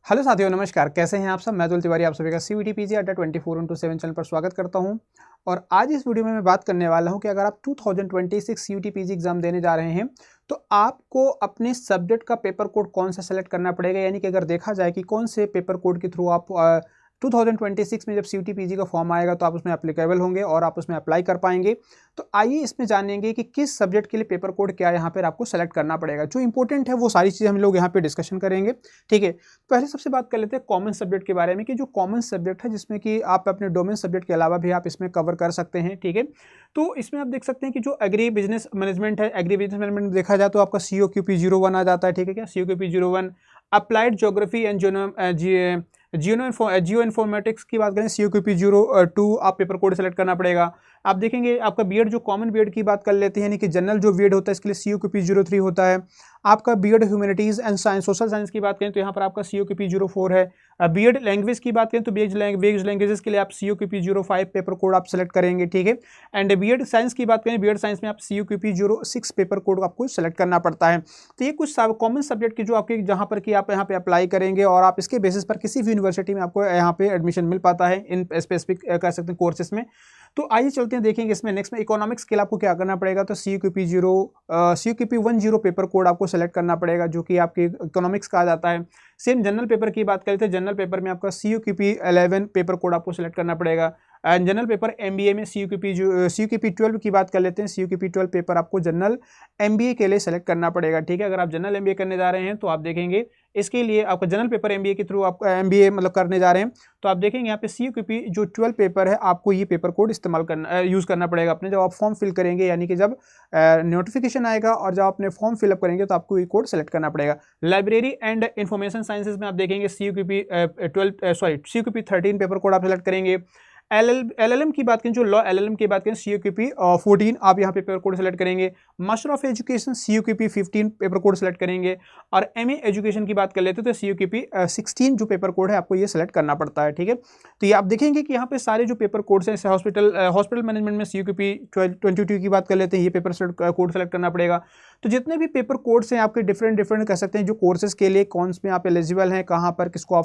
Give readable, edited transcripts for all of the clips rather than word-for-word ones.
Hello साथियों, नमस्कार। कैसे हैं आप सब? मैं अतुल तिवारी आप सभी का सीवीटी पीजी अड्डा 24/7 चैनल पर स्वागत करता हूं। और आज इस वीडियो में मैं बात करने वाला हूं कि अगर आप 2026 सीयूटी पीजी एग्जाम देने जा रहे हैं तो आपको अपने सब्जेक्ट का पेपर कोड कौन सा सेलेक्ट करना पड़ेगा। यानी कि अगर देखा जाए कि कौन से पेपर कोड के थ्रू आप 2026 में जब सीयूटी पीजी का फॉर्म आएगा तो आप उसमें एप्लीकेबल होंगे और आप उसमें अप्लाई कर पाएंगे। तो आइए इसमें जानेंगे कि किस सब्जेक्ट के लिए पेपर कोड क्या यहाँ पर आपको सेलेक्ट करना पड़ेगा। जो इंपॉर्टेंट है वो सारी चीज़ें हम लोग यहाँ पे डिस्कशन करेंगे। ठीक है, पहले सबसे बात कर लेते हैं कॉमन सब्जेक्ट के बारे में कि जो कॉमन सब्जेक्ट है जिसमें कि आप अपने डोमेन सब्जेक्ट के अलावा भी आप इसमें कवर कर सकते हैं। ठीक है, तो इसमें आप देख सकते हैं कि जो एग्री बिजनेस मैनेजमेंट है, एग्री बिजनेस मैनेजमेंट देखा जाए तो आपका COQP01 आ जाता है। ठीक है, क्या COQP01 applied geography and geo informatics की बात करें COQP02 आप पेपर कोड सेलेक्ट करना पड़ेगा। आप देखेंगे आपका बीएड जो कॉमन बीएड की बात कर लेते हैं यानी कि जनरल जो बीएड होता है इसके लिए COQP03 होता है। आपका BEd humanities and science social science की बात करें तो यहाँ पर आपका COQP04 है। बीएड लैंग्वेज की बात करें तो बीएड लैंग्वेजेस के लिए आप COQP05 पेपर कोड आप सेलेक्ट करेंगे। ठीक है, एंड बीएड साइंस की बात करें बीएड साइंस में आप COQP06 पेपर कोड आपको सेलेक्ट करना पड़ता है। तो ये कुछ कॉमन सब्जेक्ट की जो आपके जहाँ पर कि आप यहाँ पे अप्लाई करेंगे और आप इसके बेसिस पर किसी भी यूनिवर्सिटी में आपको यहाँ पे एडमिशन मिल पाता है इन स्पेसिफिक कह सकते हैं कोर्सेज में। तो आइए चलते हैं देखेंगे इसमें नेक्स्ट में इकोनॉमिक्स के लिए आपको क्या करना पड़ेगा। तो COQP10 पेपर कोड आपको सेलेक्ट करना पड़ेगा जो कि आपके इकोनॉमिक्स का आ जाता है। सेम जनरल पेपर की बात करें तो जनरल पेपर में आपका COQP11 पेपर कोड आपको सेलेक्ट करना पड़ेगा। एंड जनरल पेपर MBA में COQP12 की बात कर लेते हैं। COQP12 पेपर आपको जनरल MBA के लिए सेलेक्ट करना पड़ेगा। ठीक है, अगर आप जनरल MBA करने जा रहे हैं तो आप देखेंगे इसके लिए आपका जनरल पेपर MBA के थ्रू आप MBA मतलब करने जा रहे हैं तो आप देखेंगे यहाँ पे COQP जो 12 पेपर है आपको ये पेपर कोड इस्तेमाल करना यूज़ करना पड़ेगा अपने जब आप फॉर्म फिल करेंगे। यानी कि जब नोटिफिकेशन आएगा और जब अपने फॉर्म फिलअप करेंगे तो आपको ये कोड सेलेक्ट करना पड़ेगा। लाइब्रेरी एंड इन्फॉर्मेशन साइंसेज में आप देखेंगे COQP13 पेपर कोड आप सेलेक्ट करेंगे। LLM की बात करें जो लॉ LLM की बात करें COQP14 आप यहाँ पे पेपर कोड सेलेक्ट करेंगे। Master of education COQP15 paper code select करेंगे। और MA एजुकेशन की बात कर लेते हैं तो COQP16 जो पेपर कोड है आपको ये सेलेक्ट करना पड़ता है। ठीक है, तो ये आप देखेंगे कि यहाँ पे सारे जो पेपर कोड्स हैं हॉस्पिटल मैनेजमेंट में COQP22 की बात कर लेते हैं ये पेपर कोड सेलेक्ट करना पड़ेगा। तो जितने भी पेपर कोड्स हैं आपके डिफरेंट कह सकते हैं जो कोर्सेज के लिए कौन में आप एलिजिबल हैं, कहाँ पर किसको आप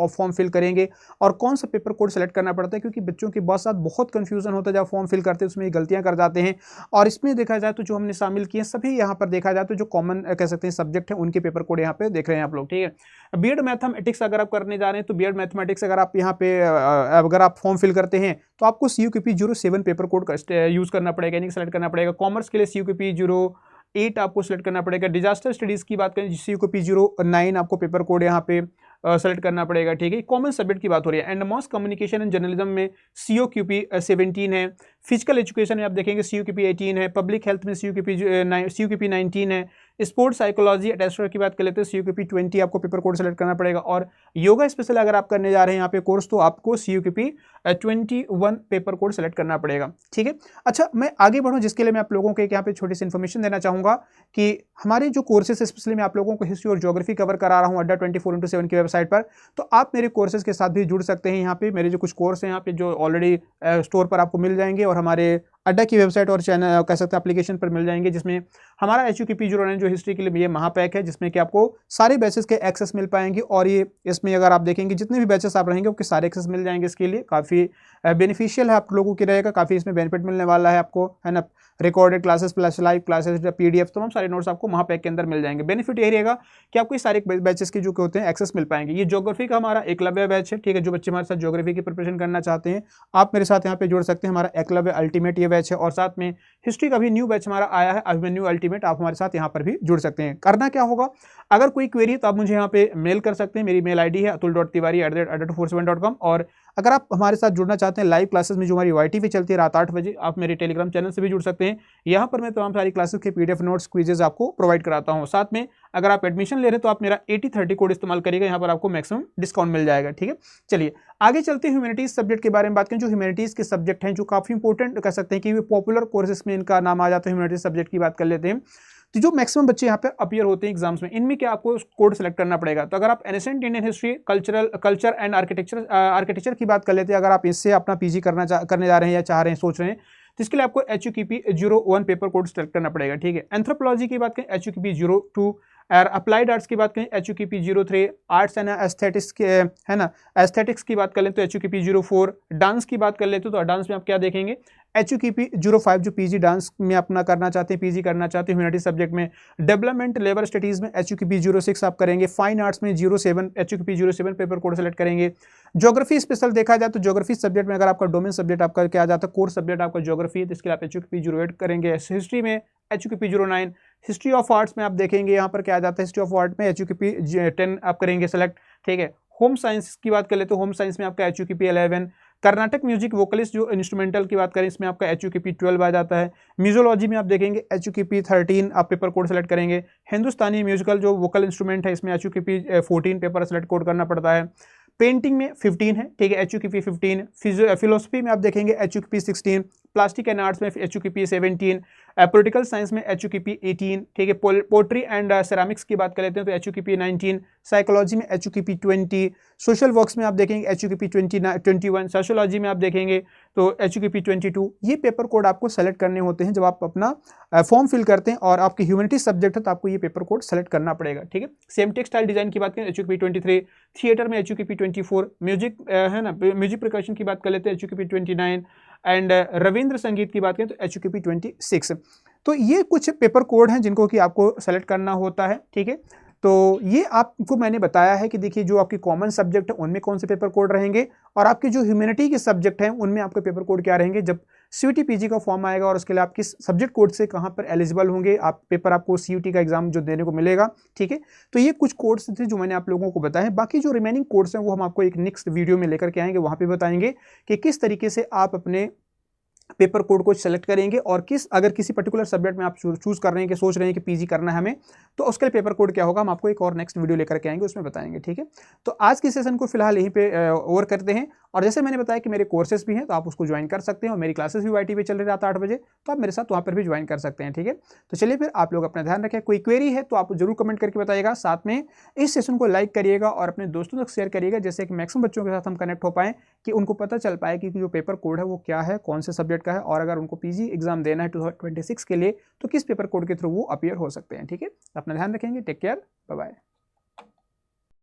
फॉर्म फिल करेंगे और कौन सा पेपर कोड सेलेक्ट करना पड़ता है, क्योंकि बच्चों के बहुत साथ बहुत कंफ्यूजन होता है जब फॉर्म फिल करते हैं उसमें गलतियां कर जाते हैं। और इसमें देखा जाए तो जो हमने शामिल किए सभी यहाँ पर देखा जाए तो जो कॉमन कह सकते हैं सब्जेक्ट है उनके पेपर कोड यहाँ पे देख रहे हैं आप लोग। ठीक है, बीएड मैथमेटिक्स अगर आप करने जा रहे हैं तो बीएड मैथमेटिक्स अगर आप यहाँ पे अगर आप फॉर्म फिल करते हैं तो आपको COQP07 पेपर कोड का यूज करना पड़ेगा यानी कि सेलेक्ट करना पड़ेगा। कॉमर्स के लिए COQP08 आपको सेलेक्ट करना पड़ेगा। डिजास्टर स्टडीज की बात करें COQP09 आपको पेपर कोड यहाँ पे सेलेक्ट करना पड़ेगा। ठीक है, कॉमन सब्जेक्ट की बात हो रही है। And mass communication and journalism में COQP17 है। फिजिकल एजुकेशन में आप देखेंगे COQP18 है। पब्लिक हेल्थ में COQP19 है। स्पोर्ट्स साइकोलॉजी अटेस्टर की बात कर लेते हैं COQP20 आपको पेपर कोड सेलेक्ट करना पड़ेगा। और योगा स्पेशल अगर आप करने जा रहे हैं यहाँ पे कोर्स तो आपको COQP21 पेपर कोड सेलेक्ट करना पड़ेगा। ठीक है, अच्छा मैं आगे बढ़ूँ जिसके लिए मैं आप लोगों को एक यहाँ पे छोटी सी इन्फॉर्मेशन देना चाहूँगा कि हमारे जो कोर्सेज स्पेशली मैं आप लोगों को हिस्ट्री और ज्योग्राफी कवर करा रहा हूँ अड्डा 24/7 की वेबसाइट पर, तो आप मेरे कोर्सेज के साथ भी जुड़ सकते हैं। यहाँ पे मेरे जो कुछ कोर्स हैं यहाँ पे जो ऑलरेडी स्टोर पर आपको मिल जाएंगे और हमारे अड्डा की वेबसाइट और चैनल कह सकते हैं एप्लीकेशन पर मिल जाएंगे, जिसमें हमारा HUQP09 जो हिस्ट्री के लिए ये महापैक है जिसमें कि आपको सारे बैचेस के एक्सेस मिल पाएंगे। और ये इसमें अगर आप देखेंगे जितने भी बैचेस आप रहेंगे उसके सारे एक्सेस मिल जाएंगे। इसके लिए काफ़ी बेनिफिशियल है आप लोगों की रहेगा, काफ़ी इसमें बेनिफिट मिलने वाला है आपको, है ना। Recorded classes plus live classes PDF तमाम सारे नोट्स आपको महापैक के अंदर मिल जाएंगे। बेनिफिट यही रहेगा कि आपको ये सारे बैचेस के जो होते हैं एक्सेस मिल पाएंगे। ये ज्योग्राफी का हमारा एकलव्य बैच है। ठीक है, जो बच्चे हमारे साथ ज्योग्राफी की प्रिपरेशन करना चाहते हैं आप मेरे साथ यहाँ पे जुड़ सकते हैं। हमारा एकलव्य अल्टीमेट ये बैच है और साथ में हिस्ट्री का भी न्यू बैच हमारा आया है अभिमन्यु अल्टीमेट, आप हमारे साथ यहाँ पर भी जुड़ सकते हैं। करना क्या होगा, अगर कोई क्वेरी तो आप मुझे यहाँ पे मेल कर सकते हैं। मेरी मेल ID है atul.tiwari@247.com। और अगर आप हमारे साथ जुड़ना चाहते हैं लाइव क्लासेस में जो हमारी YT चलती है रात 8 बजे, आप मेरे टेलीग्राम चैनल से भी जुड़ सकते हैं। यहाँ पर मैं तमाम सारी क्लासेस के PDF नोट्स क्विजेज आपको प्रोवाइड कराता हूँ। साथ में अगर आप एडमिशन ले रहे हैं तो आप मेरा 8030 कोड इस्तेमाल करिएगा, यहाँ पर आपको मैक्सिमम डिस्काउंट मिल जाएगा। ठीक है, चलिए आगे चलते हैं ह्यूमैनिटीज सब्जेक्ट के बारे में बात करें। जो ह्यूमैनिटीज के सब्जेक्ट हैं जो काफी इंपॉर्टेंट कह सकते हैं कि पॉपुलर कोर्सेज में इनका नाम आ जाता है। ह्यूमैनिटीज सब्जेक्ट की बात कर लेते हैं तो जो मैक्सिमम बच्चे यहाँ पे अपीयर होते हैं एग्जाम्स में, इनमें क्या आपको कोड सेलेक्ट करना पड़ेगा। तो अगर आप ancient Indian history, culture and architecture की बात कर लेते हैं, अगर आप इससे अपना PG करने जा रहे हैं या चाह रहे हैं सोच रहे हैं तो इसके लिए आपको HUQP 01 पेपर कोड सेलेक्ट करना पड़ेगा। ठीक है, एंथ्रोपोलॉजी की बात करें HUQP 02, और अप्लाइड आर्ट्स की बात करें HUKP 03, आर्ट्स एंड एस्थेटिक्स के है ना, एस्थेटिक्स की बात कर लें तो HUKP 04, डांस की बात कर लेते तो डांस में आप क्या देखेंगे HUKP 05 जो PG डांस में अपना करना चाहते हैं, PG करना चाहते हैं ह्यूमैनिटी सब्जेक्ट में। डेवलपमेंट लेबर स्टडीज में HUKP 06 आप करेंगे। फाइन आर्ट्स में 07 HUKP 07 पेपर कोड सेलेक्ट करेंगे। ज्योग्राफी स्पेशल देखा जाए तो ज्योग्राफी सब्जेक्ट में अगर आपका डोमेन सब्जेक्ट आपका क्या जाता है, कोर सब्जेक्ट आपका ज्योग्राफी है, तो इसके लिए आप HUKP 08 करेंगे। हिस्ट्री में HUKP 09, हिस्ट्री ऑफ आर्ट्स में आप देखेंगे यहाँ पर क्या जाता है, हिस्ट्री ऑफ आर्ट में HUKP 10 आप करेंगे सेलेक्ट, ठीक है। होम साइंस की बात कर ले तो होम साइंस में आपका HUKP 11। कर्नाटक म्यूजिक वोकलिस्ट जो इंस्ट्रूमेंटल की बात करें इसमें आपका HUKP 12 आ जाता है। म्यूजोलॉजी में आप देखेंगे HUKP 13 आप पेपर कोड सेलेक्ट करेंगे। हिंदुस्तानी म्यूजिकल जो वोकल इंस्ट्रूमेंट है इसमें HUKP 14 पेपर सेलेक्ट कोड करना पड़ता है। पेंटिंग में 15 है, ठीक है, HUKP 15। फिलोसफी में आप देखेंगे HUKP 16। प्लास्टिक एंड आर्ट्स में HUKP 17। पॉलिटिकल साइंस में HUKP 18, ठीक है। पोट्री एंड सेरामिक्स की बात कर लेते हैं तो HUKP 19। साइकोलॉजी में HUKP 20। सोशल वर्क्स में आप देखेंगे HUKP 21। सोशोलॉजी में आप देखेंगे तो HUKP 22। ये पेपर कोड आपको सेलेक्ट करने होते हैं जब आप अपना फॉर्म फिल करते हैं और आपकी ह्यूमैनिटी सब्जेक्ट है तो आपको ये पेपर कोड सेलेक्ट करना पड़ेगा, ठीक है। सेम टेक्सटाइल डिजाइन की बात करें HUKP 23। थिएटर में HUKP 24। म्यूजिक है ना, म्यूजिक प्रिकॉशन की बात कर लेते हैं HUKP 29 एंड रविंद्र संगीत की बात करें तो HUKP 26। तो ये कुछ पेपर कोड हैं जिनको कि आपको सेलेक्ट करना होता है, ठीक है। तो ये आपको मैंने बताया है कि देखिए जो आपके कॉमन सब्जेक्ट है उनमें कौन से पेपर कोड रहेंगे और आपके जो ह्यूमैनिटी के सब्जेक्ट हैं उनमें आपके पेपर कोड क्या रहेंगे। जब CUET PG का फॉर्म आएगा और उसके लिए आप किस सब्जेक्ट कोड से कहाँ पर एलिजिबल होंगे, आप पेपर आपको CUET का एग्जाम जो देने को मिलेगा, ठीक है। तो ये कुछ कोड्स थे जो मैंने आप लोगों को बताए। बाकी जो रिमेनिंग कोड्स हैं वो हम आपको एक नेक्स्ट वीडियो में लेकर के आएंगे, वहाँ पे बताएंगे कि किस तरीके से आप अपने पेपर कोड को सेलेक्ट करेंगे और अगर किसी पर्टिकुलर सब्जेक्ट में आप चूज कर रहे हैं कि सोच रहे हैं कि PG करना है हमें, तो उसके लिए पेपर कोड क्या होगा हम आपको एक और नेक्स्ट वीडियो लेकर के आएंगे, उसमें बताएंगे, ठीक है। तो आज की सेशन को फिलहाल यहीं पे ओवर करते हैं। और जैसे मैंने बताया कि मेरे कोर्सेज भी हैं तो आप उसको ज्वाइन कर सकते हैं और मेरी क्लासेस भी YT पे चल रही रात 8 बजे, तो आप मेरे साथ वहाँ पर भी ज्वाइन कर सकते हैं, ठीक है। तो चलिए फिर आप लोग अपना ध्यान रखें। कोई क्वेरी है तो आप जरूर कमेंट करके बताइएगा। साथ में इस सेशन को लाइक करिएगा और अपने दोस्तों तक शेयर करिएगा, जैसे कि मैक्सिमम बच्चों के साथ हम कनेक्ट हो पाएँ कि उनको पता चल पाए कि जो पेपर कोड है वो क्या है, कौन से सब्जेक्ट का है, और अगर उनको PG एग्जाम देना है 2026 के लिए तो किस पेपर कोड के थ्रू वो अपीयर हो सकते हैं, ठीक है। अपना ध्यान रखेंगे। Take care, bye bye.